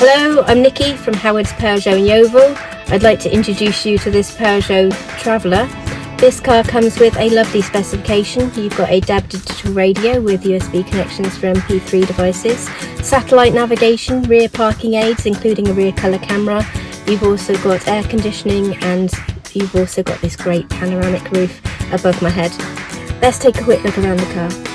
Hello, I'm Nikki from Howard's Peugeot in Yeovil. I'd like to introduce you to this Peugeot Traveller. This car comes with a lovely specification. You've got a DAB digital radio with USB connections for MP3 devices, satellite navigation, rear parking aids including a rear colour camera. You've also got air conditioning and you've also got this great panoramic roof above my head. Let's take a quick look around the car.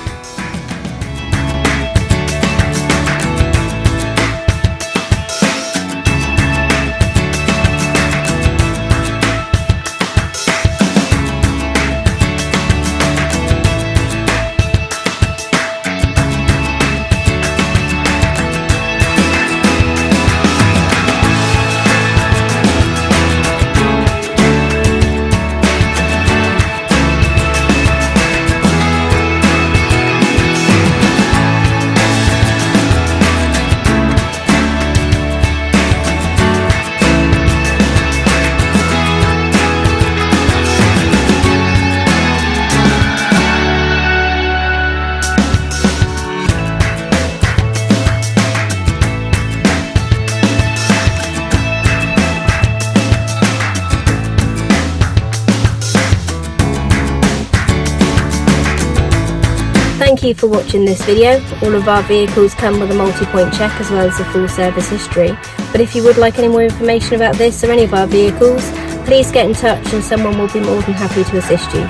Thank you for watching this video. All of our vehicles come with a multi-point check as well as a full service history. But if you would like any more information about this or any of our vehicles, please get in touch and someone will be more than happy to assist you.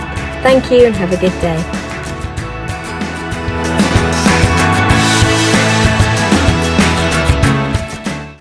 Thank you and have a good day.